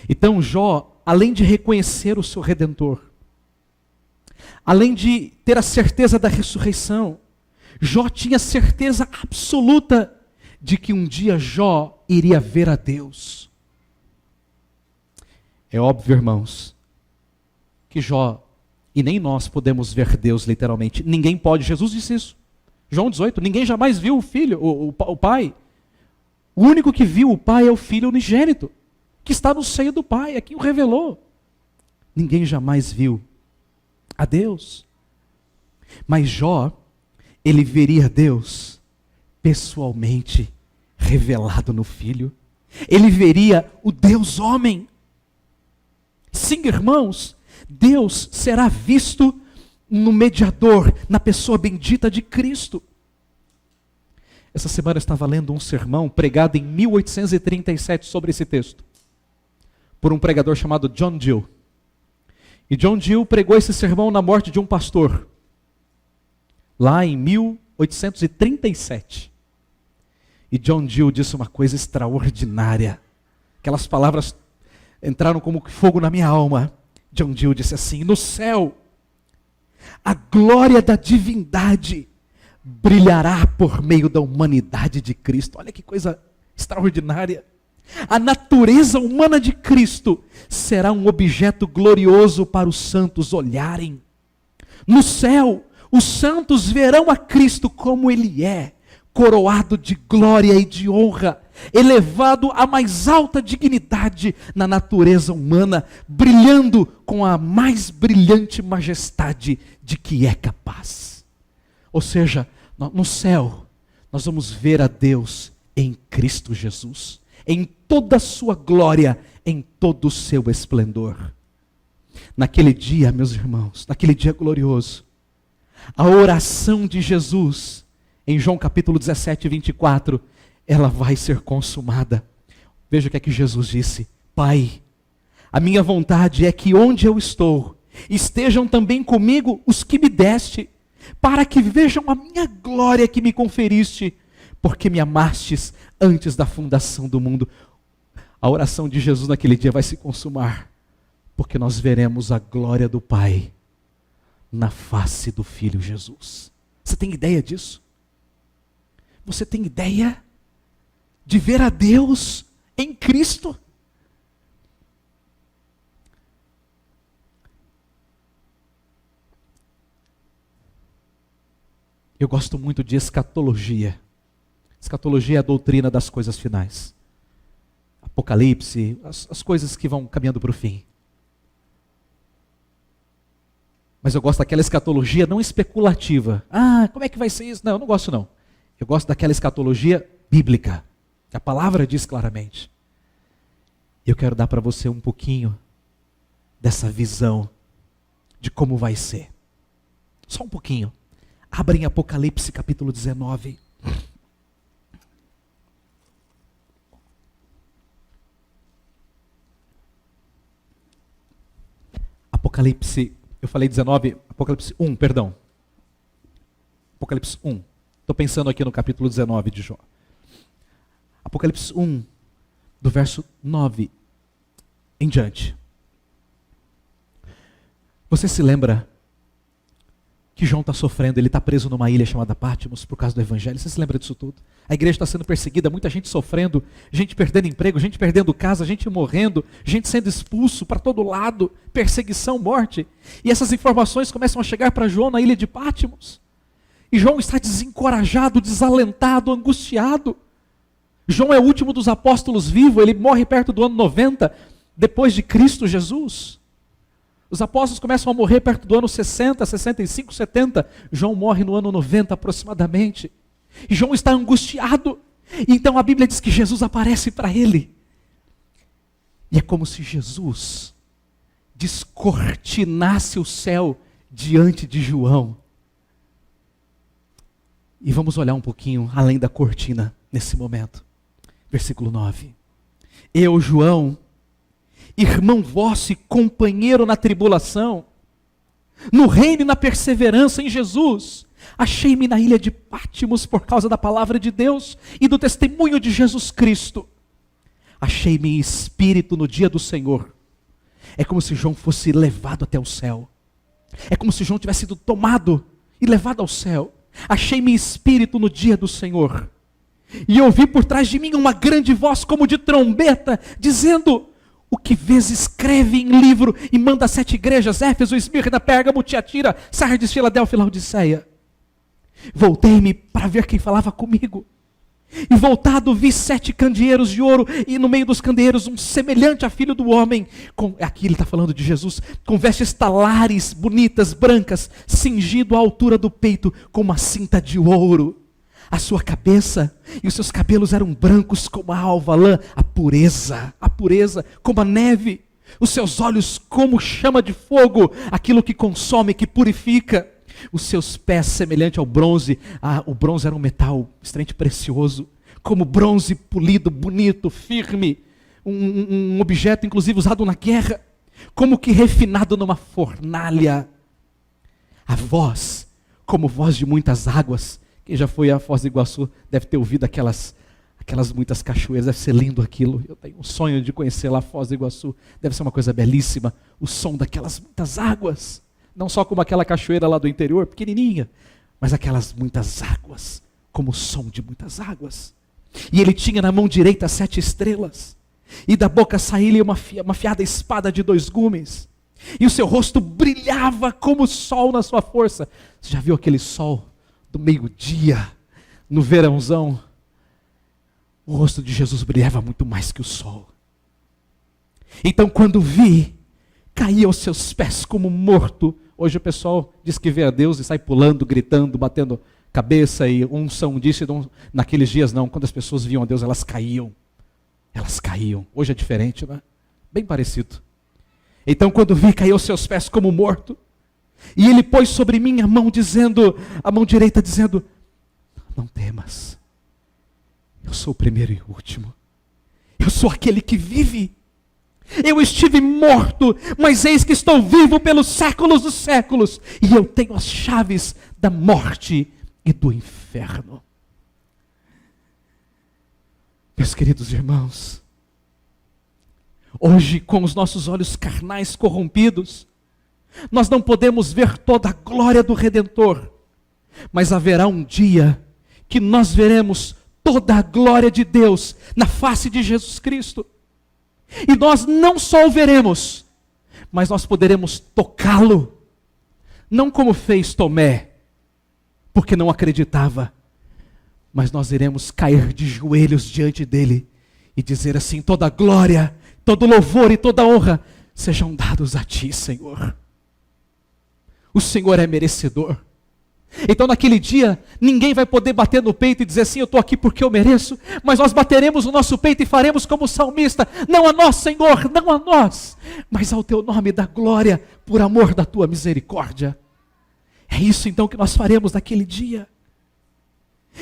Então Jó, além de reconhecer o seu Redentor, além de ter a certeza da ressurreição, Jó tinha certeza absoluta de que um dia Jó iria ver a Deus. É óbvio, irmãos, que Jó, e nem nós podemos ver Deus literalmente. Ninguém pode, Jesus disse isso. João 18, ninguém jamais viu o Filho, o Pai. O único que viu o Pai é o Filho unigênito, que está no seio do Pai, é quem o revelou. Ninguém jamais viu a Deus. Mas Jó, ele veria Deus pessoalmente revelado no Filho. Ele veria o Deus homem. Sim, irmãos, Deus será visto no mediador, na pessoa bendita de Cristo. Essa semana eu estava lendo um sermão pregado em 1837 sobre esse texto, por um pregador chamado John Gill. E John Gill pregou esse sermão na morte de um pastor, lá em 1837. E John Gill disse uma coisa extraordinária. Aquelas palavras entraram como fogo na minha alma. John Gill disse assim: no céu, a glória da divindade brilhará por meio da humanidade de Cristo. Olha que coisa extraordinária. A natureza humana de Cristo será um objeto glorioso para os santos olharem. No céu, os santos verão a Cristo como Ele é, coroado de glória e de honra, elevado à mais alta dignidade na natureza humana, brilhando com a mais brilhante majestade de que é capaz. Ou seja, no céu, nós vamos ver a Deus em Cristo Jesus, em toda a sua glória, em todo o seu esplendor. Naquele dia, meus irmãos, naquele dia glorioso, a oração de Jesus, em João capítulo 17, 24, ela vai ser consumada. Veja o que é que Jesus disse: Pai, a minha vontade é que onde eu estou, estejam também comigo os que me deste, para que vejam a minha glória que me conferiste, porque me amastes antes da fundação do mundo. A oração de Jesus naquele dia vai se consumar, porque nós veremos a glória do Pai na face do Filho Jesus. Você tem ideia disso? Você tem ideia de ver a Deus em Cristo? Eu gosto muito de escatologia. Escatologia é a doutrina das coisas finais. Apocalipse, as coisas que vão caminhando para o fim. Mas eu gosto daquela escatologia não especulativa. Ah, como é que vai ser isso? Não, eu não gosto não. Eu gosto daquela escatologia bíblica, que a palavra diz claramente. E eu quero dar para você um pouquinho dessa visão de como vai ser. Só um pouquinho. Abra em Apocalipse capítulo 19. Apocalipse, eu falei 19, Apocalipse 1, perdão. Apocalipse 1. Estou pensando aqui no capítulo 19 de Jó. Apocalipse 1, do verso 9 em diante. Você se lembra que João está sofrendo, ele está preso numa ilha chamada Patmos por causa do Evangelho? Você se lembra disso tudo? A igreja está sendo perseguida, muita gente sofrendo, gente perdendo emprego, gente perdendo casa, gente morrendo, gente sendo expulso para todo lado, perseguição, morte. E essas informações começam a chegar para João na ilha de Patmos. E João está desencorajado, desalentado, angustiado. João é o último dos apóstolos vivo, ele morre perto do ano 90, depois de Cristo Jesus. Os apóstolos começam a morrer perto do ano 60, 65, 70. João morre no ano 90 aproximadamente. E João está angustiado. E então a Bíblia diz que Jesus aparece para ele. E é como se Jesus descortinasse o céu diante de João. E vamos olhar um pouquinho além da cortina nesse momento. Versículo 9. Eu, João, irmão vosso e companheiro na tribulação, no reino e na perseverança em Jesus, achei-me na ilha de Patmos por causa da palavra de Deus e do testemunho de Jesus Cristo. Achei-me em espírito no dia do Senhor. É como se João fosse levado até o céu. É como se João tivesse sido tomado e levado ao céu. Achei-me em espírito no dia do Senhor. E ouvi por trás de mim uma grande voz como de trombeta, dizendo: o que vês escreve em livro e manda 7 igrejas: Éfeso, Esmirna, Pérgamo, Tiatira, Sardes, Filadélfia e Laodiceia. Voltei-me para ver quem falava comigo. E voltado vi 7 candeeiros de ouro, e no meio dos candeeiros um semelhante a filho do homem. Aqui ele está falando de Jesus, com vestes talares, bonitas, brancas, cingido à altura do peito com uma cinta de ouro. A sua cabeça e os seus cabelos eram brancos como a alva lã, a pureza como a neve. Os seus olhos como chama de fogo, aquilo que consome, que purifica. Os seus pés semelhante ao bronze. O bronze era um metal extremamente precioso, como bronze polido, bonito, firme. Um objeto inclusive usado na guerra, como que refinado numa fornalha. A voz, como voz de muitas águas. Quem já foi a Foz do Iguaçu deve ter ouvido aquelas muitas cachoeiras, deve ser lindo aquilo. Eu tenho um sonho de conhecer lá a Foz do Iguaçu, deve ser uma coisa belíssima, o som daquelas muitas águas, não só como aquela cachoeira lá do interior, pequenininha, mas aquelas muitas águas, como o som de muitas águas. E ele tinha na mão direita 7 estrelas, e da boca saía-lhe uma afiada espada de 2 gumes, e o seu rosto brilhava como o sol na sua força. Você já viu aquele sol do meio-dia, no verãozão? O rosto de Jesus brilhava muito mais que o sol. Então quando vi, caí aos seus pés como morto. Hoje o pessoal diz que vê a Deus e sai pulando, gritando, batendo cabeça, e unção disso. Naqueles dias não, quando as pessoas viam a Deus, elas caíam. Elas caíam. Hoje é diferente, não é? Bem parecido. Então quando vi, caí aos seus pés como morto. E ele pôs sobre mim a mão direita dizendo: não temas, eu sou o primeiro e o último. Eu sou aquele que vive. Eu estive morto, mas eis que estou vivo pelos séculos dos séculos. E eu tenho as chaves da morte e do inferno. Meus queridos irmãos, hoje, com os nossos olhos carnais corrompidos, nós não podemos ver toda a glória do Redentor, mas haverá um dia que nós veremos toda a glória de Deus na face de Jesus Cristo. E nós não só o veremos, mas nós poderemos tocá-lo, não como fez Tomé, porque não acreditava, mas nós iremos cair de joelhos diante dele e dizer assim: toda a glória, todo louvor e toda honra sejam dados a ti, Senhor. O Senhor é merecedor. Então naquele dia, ninguém vai poder bater no peito e dizer assim: eu estou aqui porque eu mereço, mas nós bateremos no nosso peito e faremos como o salmista: não a nós, Senhor, não a nós, mas ao teu nome da glória, por amor da tua misericórdia. É isso então que nós faremos naquele dia.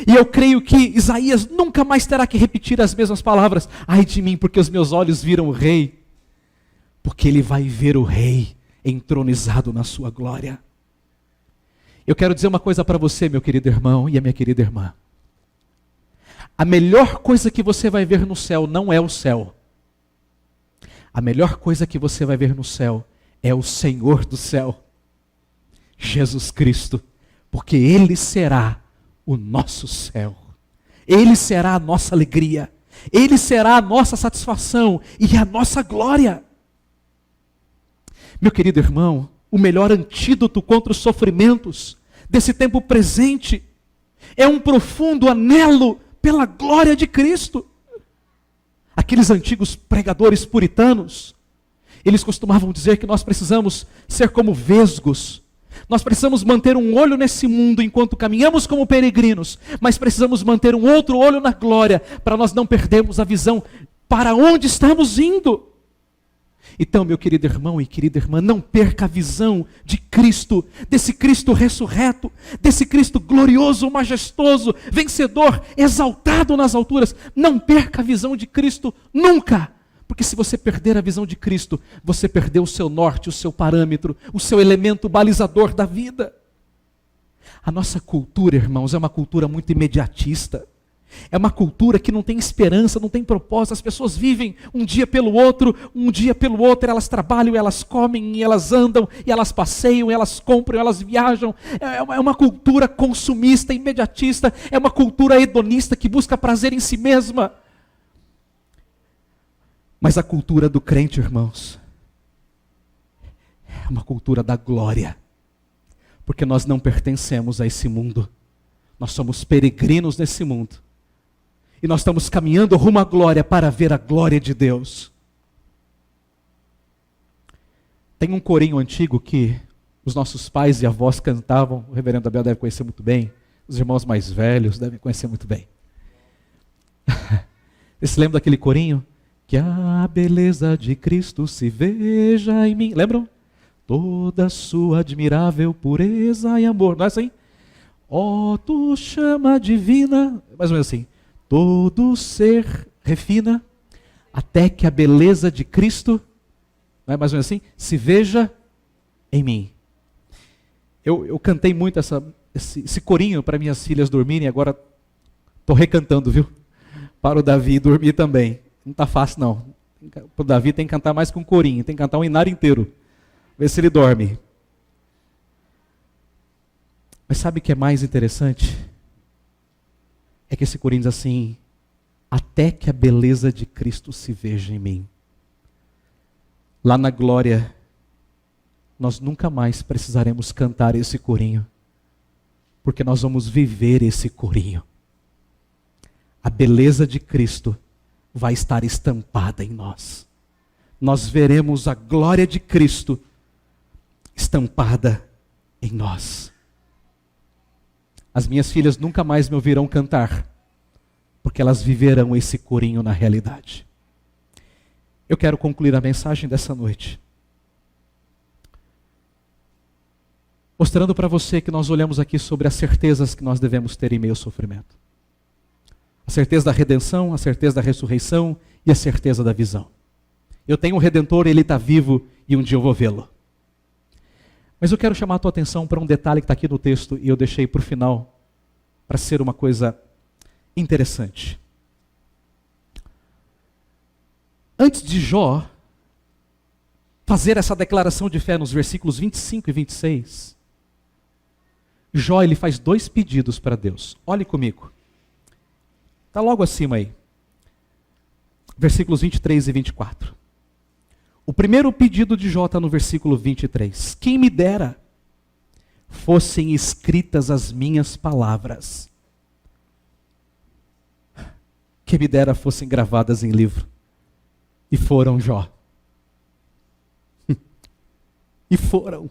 E eu creio que Isaías nunca mais terá que repetir as mesmas palavras: ai de mim, porque os meus olhos viram o rei, porque ele vai ver o rei entronizado na sua glória. Eu quero dizer uma coisa para você, meu querido irmão e a minha querida irmã. A melhor coisa que você vai ver no céu não é o céu. A melhor coisa que você vai ver no céu é o Senhor do céu, Jesus Cristo, porque Ele será o nosso céu. Ele será a nossa alegria. Ele será a nossa satisfação e a nossa glória. Meu querido irmão, o melhor antídoto contra os sofrimentos desse tempo presente é um profundo anelo pela glória de Cristo. Aqueles antigos pregadores puritanos, eles costumavam dizer que nós precisamos ser como vesgos. Nós precisamos manter um olho nesse mundo enquanto caminhamos como peregrinos, mas precisamos manter um outro olho na glória, para nós não perdermos a visão para onde estamos indo. Então, meu querido irmão e querida irmã, não perca a visão de Cristo, desse Cristo ressurreto, desse Cristo glorioso, majestoso, vencedor, exaltado nas alturas. Não perca a visão de Cristo nunca, porque se você perder a visão de Cristo, você perdeu o seu norte, o seu parâmetro, o seu elemento balizador da vida. A nossa cultura, irmãos, é uma cultura muito imediatista. É uma cultura que não tem esperança, não tem propósito. As pessoas vivem um dia pelo outro, elas trabalham, elas comem, elas andam, e elas passeiam, elas compram, elas viajam. É uma cultura consumista, imediatista, é uma cultura hedonista que busca prazer em si mesma. Mas a cultura do crente, irmãos, é uma cultura da glória, porque nós não pertencemos a esse mundo, nós somos peregrinos nesse mundo. E nós estamos caminhando rumo à glória para ver a glória de Deus. Tem um corinho antigo que os nossos pais e avós cantavam, o reverendo Abel deve conhecer muito bem, os irmãos mais velhos devem conhecer muito bem. Você se lembra daquele corinho? Que a beleza de Cristo se veja em mim. Lembram? Toda sua admirável pureza e amor. Não é assim? Ó, tu chama divina. Mais ou menos assim. Todo ser refina, até que a beleza de Cristo, não é mais ou menos assim, se veja em mim. Eu cantei muito esse corinho para minhas filhas dormirem, agora estou recantando, viu? Para o Davi dormir também. Não está fácil não. Para o Davi tem que cantar mais que um corinho, tem que cantar um inário inteiro. Ver se ele dorme. Mas sabe o que é mais interessante? É que esse corinho diz assim: até que a beleza de Cristo se veja em mim. Lá na glória, nós nunca mais precisaremos cantar esse corinho, porque nós vamos viver esse corinho. A beleza de Cristo vai estar estampada em nós. Nós veremos a glória de Cristo estampada em nós. As minhas filhas nunca mais me ouvirão cantar, porque elas viverão esse corinho na realidade. Eu quero concluir a mensagem dessa noite mostrando para você que nós olhamos aqui sobre as certezas que nós devemos ter em meio ao sofrimento. As certeza da redenção, a certeza da ressurreição e a certeza da visão. Eu tenho um Redentor, Ele está vivo e um dia eu vou vê-lo. Mas eu quero chamar a tua atenção para um detalhe que está aqui no texto e eu deixei para o final, para ser uma coisa interessante. Antes de Jó fazer essa declaração de fé nos versículos 25 e 26, Jó ele faz 2 pedidos para Deus. Olhe comigo. Está logo acima aí. Versículos 23 e 24. O primeiro pedido de Jó está no versículo 23. Quem me dera fossem escritas as minhas palavras. Quem me dera fossem gravadas em livro. E foram, Jó. E foram.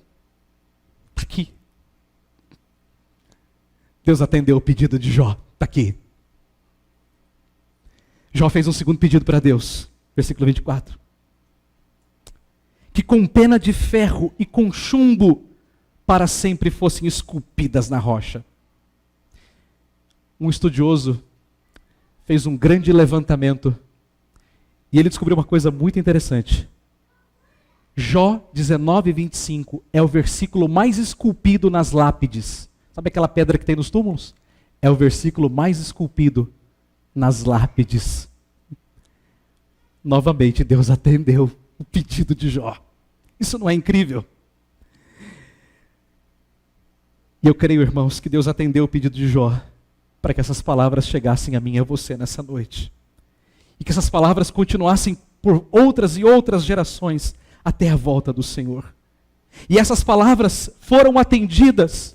Aqui. Deus atendeu o pedido de Jó. Está aqui. Jó fez um segundo pedido para Deus. Versículo 24. Que com pena de ferro e com chumbo para sempre fossem esculpidas na rocha. Um estudioso fez um grande levantamento e ele descobriu uma coisa muito interessante. Jó 19:25 é o versículo mais esculpido nas lápides. Sabe aquela pedra que tem nos túmulos? É o versículo mais esculpido nas lápides. Novamente, Deus atendeu o pedido de Jó. Isso não é incrível? E eu creio, irmãos, que Deus atendeu o pedido de Jó para que essas palavras chegassem a mim e a você nessa noite. E que essas palavras continuassem por outras e outras gerações até a volta do Senhor. E essas palavras foram atendidas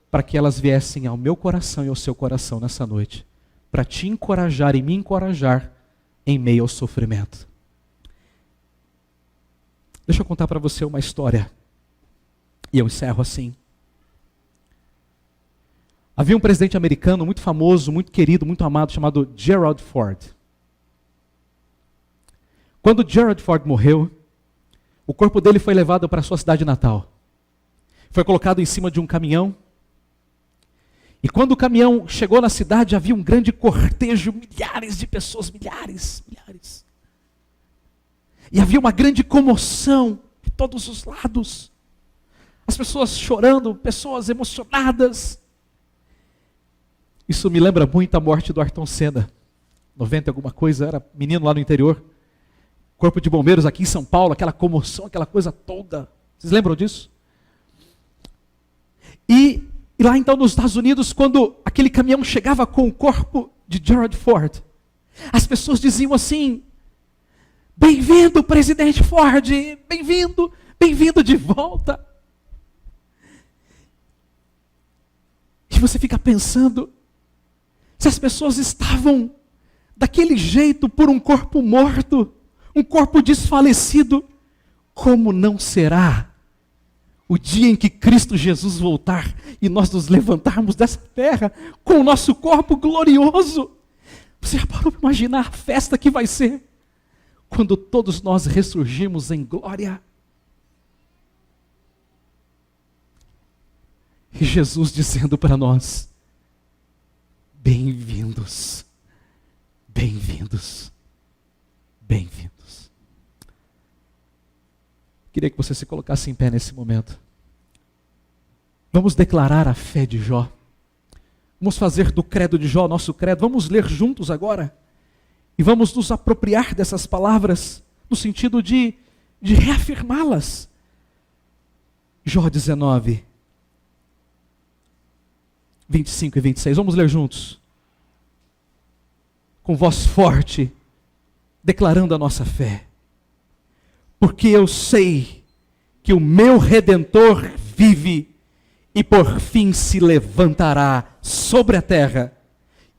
para que elas viessem ao meu coração e ao seu coração nessa noite, para te encorajar e me encorajar em meio ao sofrimento. Deixa eu contar para você uma história. E eu encerro assim. Havia um presidente americano muito famoso, muito querido, muito amado, chamado Gerald Ford. Quando Gerald Ford morreu, o corpo dele foi levado para a sua cidade natal. Foi colocado em cima de um caminhão. E quando o caminhão chegou na cidade, havia um grande cortejo, milhares de pessoas, milhares. E havia uma grande comoção de todos os lados. As pessoas chorando, pessoas emocionadas. Isso me lembra muito a morte do Ayrton Senna. 90 alguma coisa, era menino lá no interior. Corpo de bombeiros aqui em São Paulo, aquela comoção, aquela coisa toda. Vocês lembram disso? E lá então nos Estados Unidos, quando aquele caminhão chegava com o corpo de Gerald Ford, as pessoas diziam assim: bem-vindo, presidente Ford, bem-vindo de volta. E você fica pensando, se as pessoas estavam daquele jeito por um corpo morto, um corpo desfalecido, como não será o dia em que Cristo Jesus voltar e nós nos levantarmos dessa terra com o nosso corpo glorioso? Você já parou para imaginar a festa que vai ser quando todos nós ressurgimos em glória? E Jesus dizendo para nós: bem-vindos, bem-vindos, bem-vindos. Queria que você se colocasse em pé nesse momento. Vamos declarar a fé de Jó. Vamos fazer do credo de Jó nosso credo. Vamos ler juntos agora. E vamos nos apropriar dessas palavras no sentido de reafirmá-las. Jó 19, 25 e 26. Vamos ler juntos. Com voz forte, declarando a nossa fé. Porque eu sei que o meu Redentor vive e por fim se levantará sobre a terra.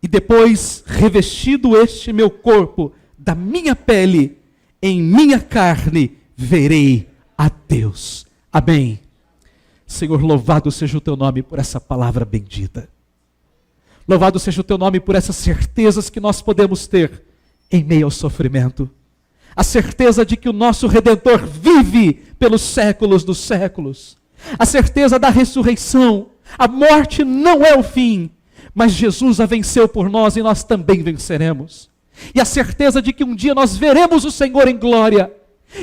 E depois, revestido este meu corpo da minha pele, em minha carne verei a Deus. Amém. Senhor, louvado seja o teu nome por essa palavra bendita. Louvado seja o teu nome por essas certezas que nós podemos ter em meio ao sofrimento. A certeza de que o nosso Redentor vive pelos séculos dos séculos. A certeza da ressurreição. A morte não é o fim, Mas Jesus a venceu por nós e nós também venceremos. E a certeza de que um dia nós veremos o Senhor em glória.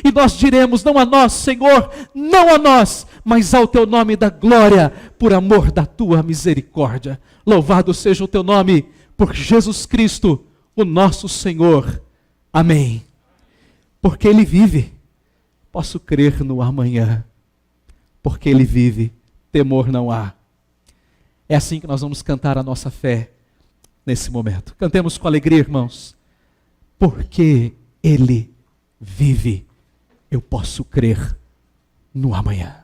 E nós diremos, não a nós, Senhor, não a nós, mas ao teu nome da glória, por amor da tua misericórdia. Louvado seja o teu nome, por Jesus Cristo, o nosso Senhor. Amém. Porque Ele vive, posso crer no amanhã. Porque Ele vive, temor não há. É assim que nós vamos cantar a nossa fé nesse momento. Cantemos com alegria, irmãos. Porque Ele vive, eu posso crer no amanhã.